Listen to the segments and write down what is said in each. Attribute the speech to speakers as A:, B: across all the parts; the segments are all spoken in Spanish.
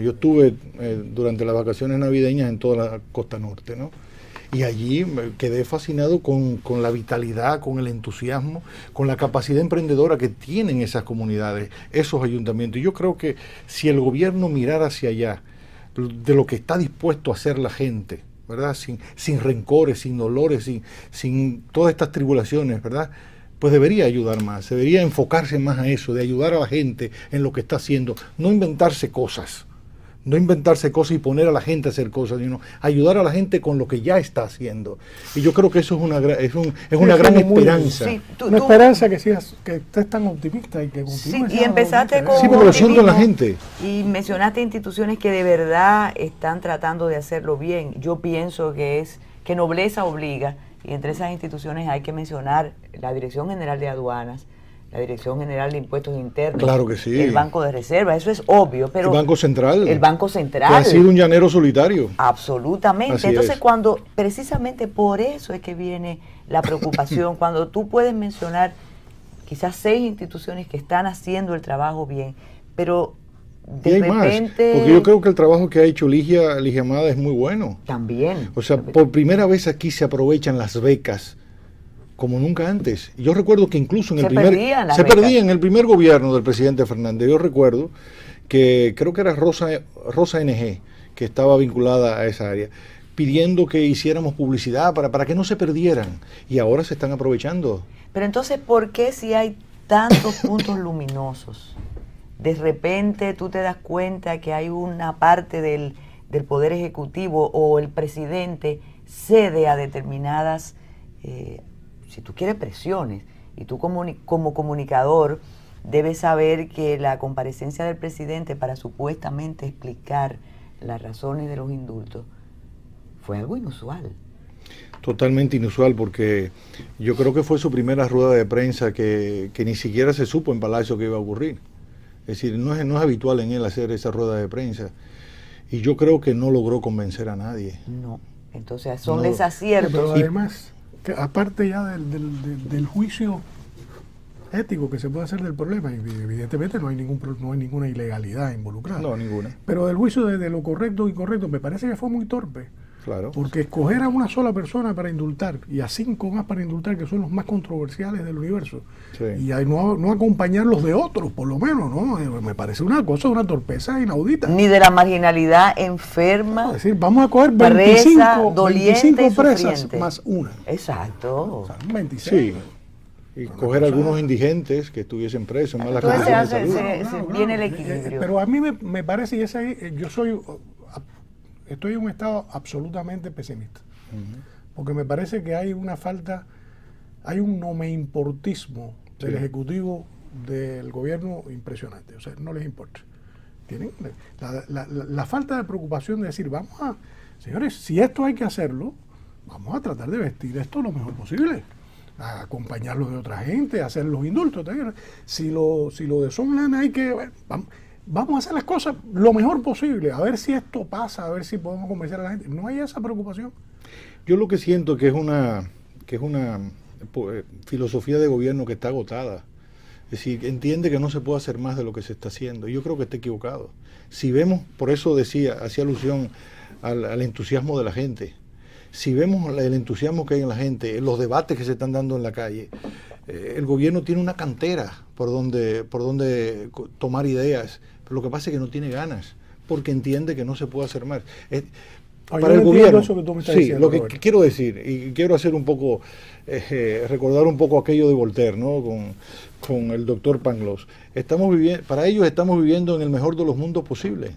A: Yo estuve durante las vacaciones navideñas en toda la costa norte, ¿no? Y allí me quedé fascinado con la vitalidad, con el entusiasmo, con la capacidad emprendedora que tienen esas comunidades, esos ayuntamientos. Y yo creo que si el gobierno mirara hacia allá, de lo que está dispuesto a hacer la gente, ¿verdad? Sin rencores, sin dolores, sin todas estas tribulaciones, ¿verdad? Pues debería ayudar más, debería enfocarse más a eso, de ayudar a la gente en lo que está haciendo, no inventarse cosas y poner a la gente a hacer cosas, sino ayudar a la gente con lo que ya está haciendo. Y yo creo que eso es una gran esperanza.
B: Sí, una esperanza que estés tan optimista y que continúes.
C: Sí, y empezaste con
A: sí, pero lo siento en la gente.
C: Y mencionaste instituciones que de verdad están tratando de hacerlo bien. Yo pienso que nobleza obliga, y entre esas instituciones hay que mencionar la Dirección General de Aduanas, la Dirección General de Impuestos Internos,
A: claro que sí,
C: el Banco de Reserva, eso es obvio, pero
A: el Banco Central,
C: que
A: ha sido un llanero solitario.
C: Absolutamente.
A: Así
C: entonces
A: es.
C: Cuando precisamente por eso es que viene la preocupación, cuando tú puedes mencionar quizás 6 instituciones que están haciendo el trabajo bien, pero de repente
A: más, porque yo creo que el trabajo que ha hecho Ligia Amada es muy bueno.
C: También.
A: O sea, por primera vez aquí se aprovechan las becas como nunca antes. Yo recuerdo que incluso en se perdía en el primer gobierno del presidente Fernández. Yo recuerdo que creo que era Rosa NG, que estaba vinculada a esa área, pidiendo que hiciéramos publicidad para que no se perdieran. Y ahora se están aprovechando.
C: Pero entonces, ¿por qué si hay tantos puntos luminosos, de repente tú te das cuenta que hay una parte del Poder Ejecutivo o el presidente cede a determinadas si tú quieres presiones, y tú como comunicador debes saber que la comparecencia del presidente para supuestamente explicar las razones de los indultos fue algo inusual?
A: Totalmente inusual, porque yo creo que fue su primera rueda de prensa que ni siquiera se supo en Palacio que iba a ocurrir. Es decir, no es habitual en él hacer esa rueda de prensa, y yo creo que no logró convencer a nadie.
C: No, entonces son desaciertos.
B: Pero además, que aparte ya del juicio ético que se puede hacer del problema, y evidentemente no hay ninguna ilegalidad involucrada.
A: No, ninguna.
B: Pero del juicio de lo correcto e incorrecto, me parece que fue muy torpe.
A: Claro.
B: Porque escoger a una sola persona para indultar y a 5 más para indultar, que son los más controversiales del universo, sí, y no acompañarlos de otros, por lo menos, ¿no? Me parece una torpeza inaudita.
C: Ni de la marginalidad enferma.
B: Es decir, vamos a coger 25 presas más una.
C: Exacto.
B: O sea, 26.
A: Sí. Y coger algunos indigentes que estuviesen presos, más la
C: condición de salud. Viene el equilibrio.
B: Pero a mí me parece, y ese ahí, estoy en un estado absolutamente pesimista, porque me parece que hay una falta, hay un no me importismo del Ejecutivo, del gobierno impresionante. O sea, no les importa. Tienen la falta de preocupación de decir, señores, si esto hay que hacerlo, vamos a tratar de vestir esto lo mejor posible, a acompañarlo de otra gente, a hacer los indultos. Si lo de Sondland hay que... Vamos a hacer las cosas lo mejor posible, a ver si esto pasa, a ver si podemos convencer a la gente. No hay esa preocupación.
A: Yo lo que siento que es una filosofía de gobierno que está agotada. Es decir, entiende que no se puede hacer más de lo que se está haciendo. Yo creo que está equivocado. Si vemos, por eso hacía alusión al entusiasmo de la gente. Si vemos el entusiasmo que hay en la gente, los debates que se están dando en la calle, el gobierno tiene una cantera por donde tomar ideas, pero lo que pasa es que no tiene ganas, porque entiende que no se puede hacer más. Para el gobierno, eso que tú me estás diciendo, lo que quiero decir, y quiero hacer un poco, recordar un poco aquello de Voltaire, ¿no? Con el doctor Pangloss. Para ellos estamos viviendo en el mejor de los mundos posibles.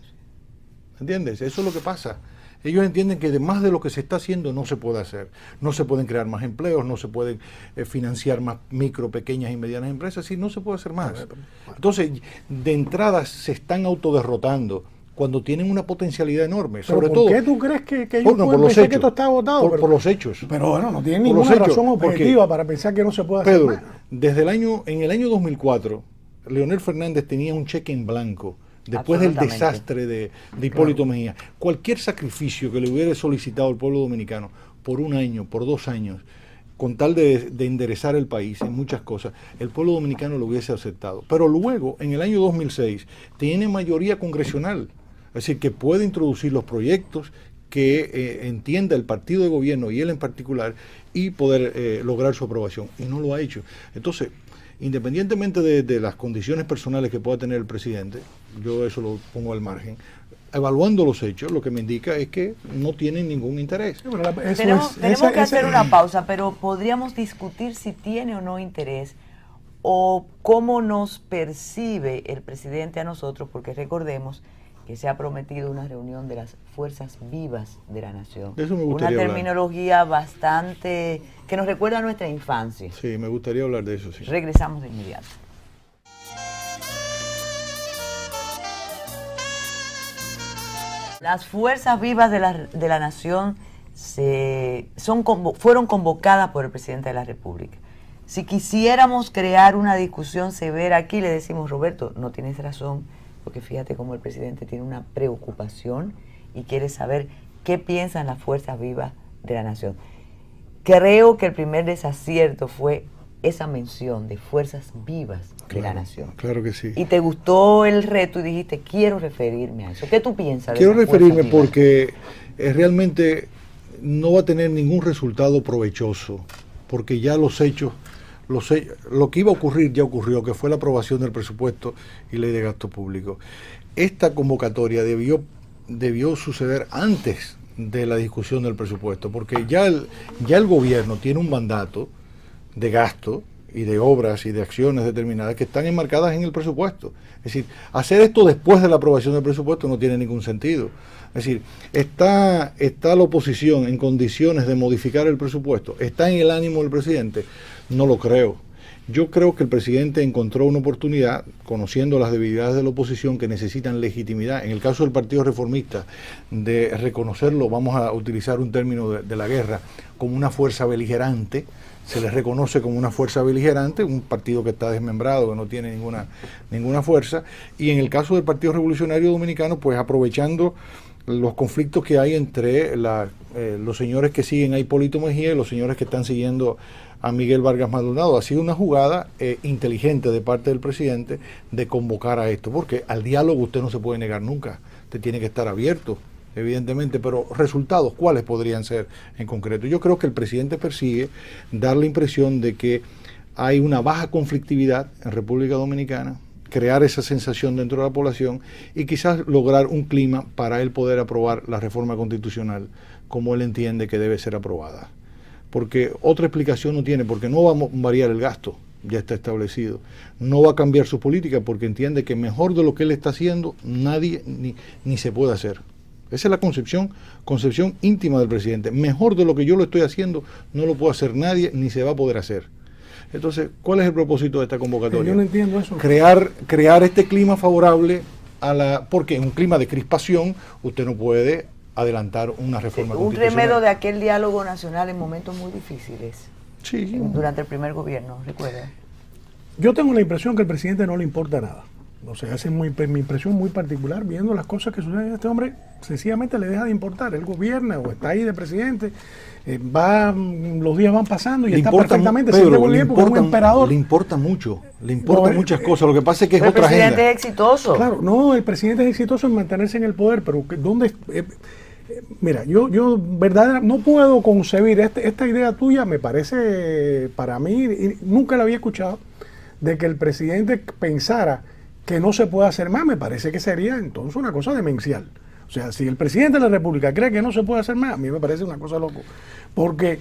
A: ¿Entiendes? Eso es lo que pasa. Ellos entienden que más de lo que se está haciendo no se puede hacer. No se pueden crear más empleos, no se pueden financiar más micro, pequeñas y medianas empresas, y no se puede hacer más. Entonces, de entrada se están autoderrotando cuando tienen una potencialidad enorme. Sobre todo,
B: ¿por qué tú crees que ellos pueden pensar que esto está agotado?
A: Por los hechos.
B: Pero bueno, no tienen ninguna razón objetiva para pensar que no se puede hacer más.
A: En el año 2004, Leonel Fernández tenía un cheque en blanco. Después del desastre de Hipólito Mejía, cualquier sacrificio que le hubiera solicitado el pueblo dominicano por 1 año, por 2 años, con tal de enderezar el país en muchas cosas, el pueblo dominicano lo hubiese aceptado. Pero luego, en el año 2006, tiene mayoría congresional. Es decir, que puede introducir los proyectos que entienda el partido de gobierno y él en particular y poder lograr su aprobación. Y no lo ha hecho. Entonces, independientemente de las condiciones personales que pueda tener el presidente, yo eso lo pongo al margen, evaluando los hechos, lo que me indica es que no tienen ningún interés.
C: Tenemos que hacer una pausa, pero podríamos discutir si tiene o no interés o cómo nos percibe el presidente a nosotros, porque recordemos que se ha prometido una reunión de las fuerzas vivas de la nación.
A: De eso me gustaría
C: una terminología bastante que nos recuerda a nuestra infancia.
A: Sí, me gustaría hablar de eso, sí.
C: Regresamos de inmediato. Las fuerzas vivas de la nación fueron convocadas por el presidente de la República. Si quisiéramos crear una discusión severa aquí, le decimos, Roberto, no tienes razón, porque fíjate cómo el presidente tiene una preocupación y quiere saber qué piensan las fuerzas vivas de la nación. Creo que el primer desacierto fue esa mención de fuerzas vivas de la nación.
A: Claro que sí.
C: Y te gustó el reto y dijiste, quiero referirme a eso. ¿Qué tú piensas?
A: Quiero referirme porque realmente no va a tener ningún resultado provechoso, porque ya los hechos, lo que iba a ocurrir ya ocurrió, que fue la aprobación del presupuesto y ley de gasto público. Esta convocatoria debió suceder antes de la discusión del presupuesto, porque ya el gobierno tiene un mandato de gasto y de obras y de acciones determinadas que están enmarcadas en el presupuesto. Es decir, hacer esto después de la aprobación del presupuesto no tiene ningún sentido. Es decir, está la oposición en condiciones de modificar el presupuesto, está en el ánimo del presidente, no lo creo. Yo creo que el presidente encontró una oportunidad, conociendo las debilidades de la oposición que necesitan legitimidad, en el caso del Partido Reformista, de reconocerlo, vamos a utilizar un término de la guerra, como una fuerza beligerante. Se les reconoce como una fuerza beligerante, un partido que está desmembrado, que no tiene ninguna fuerza, y en el caso del Partido Revolucionario Dominicano, pues aprovechando los conflictos que hay entre los señores que siguen a Hipólito Mejía y los señores que están siguiendo a Miguel Vargas Maldonado. Ha sido una jugada inteligente de parte del presidente de convocar a esto, porque al diálogo usted no se puede negar nunca, usted tiene que estar abierto, evidentemente, pero resultados, ¿cuáles podrían ser en concreto? Yo creo que el presidente persigue dar la impresión de que hay una baja conflictividad en República Dominicana, crear esa sensación dentro de la población y quizás lograr un clima para él poder aprobar la reforma constitucional como él entiende que debe ser aprobada. Porque otra explicación no tiene, porque no va a variar el gasto, ya está establecido. No va a cambiar su política porque entiende que mejor de lo que él está haciendo nadie ni se puede hacer. Esa es la concepción íntima del presidente. Mejor de lo que yo lo estoy haciendo no lo puede hacer nadie ni se va a poder hacer. Entonces, ¿cuál es el propósito de esta convocatoria?
B: Yo no entiendo eso.
A: Crear este clima favorable porque en un clima de crispación usted no puede adelantar una reforma constitucional.
C: Un remedio de aquel diálogo nacional en momentos muy difíciles.
A: Sí.
C: Durante el primer gobierno, recuerda.
B: Yo tengo la impresión que al presidente no le importa nada. O sea, esa es mi impresión muy particular, viendo las cosas que suceden. Este hombre sencillamente le deja de importar. Él gobierna o está ahí de presidente, los días van pasando y está perfectamente.
A: Pedro, porque es un emperador. Le importa mucho, muchas cosas. Lo que pasa es que es otra agenda.
C: El presidente es exitoso.
B: Claro, no, el presidente es exitoso en mantenerse en el poder, pero ¿dónde? Mira, yo verdad no puedo concebir esta idea tuya. Me parece, para mí, nunca la había escuchado, de que el presidente pensara que no se puede hacer más. Me parece que sería entonces una cosa demencial. O sea, si el presidente de la República cree que no se puede hacer más, a mí me parece una cosa loco. Porque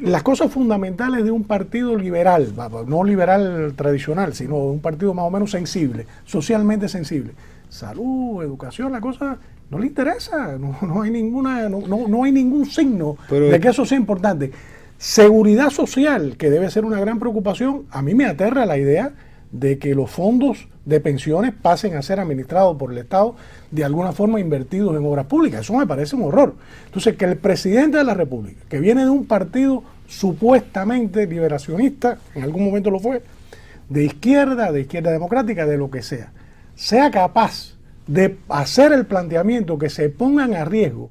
B: las cosas fundamentales de un partido liberal, no liberal tradicional, sino un partido más o menos sensible, socialmente sensible, salud, educación, la cosa no le interesa, no hay ningún signo de que eso sea importante. Seguridad social, que debe ser una gran preocupación, a mí me aterra la idea de que los fondos de pensiones pasen a ser administrados por el Estado, de alguna forma invertidos en obras públicas. Eso me parece un horror. Entonces, que el presidente de la República, que viene de un partido supuestamente liberacionista, en algún momento lo fue, de izquierda democrática, de lo que sea capaz de hacer el planteamiento que se pongan a riesgo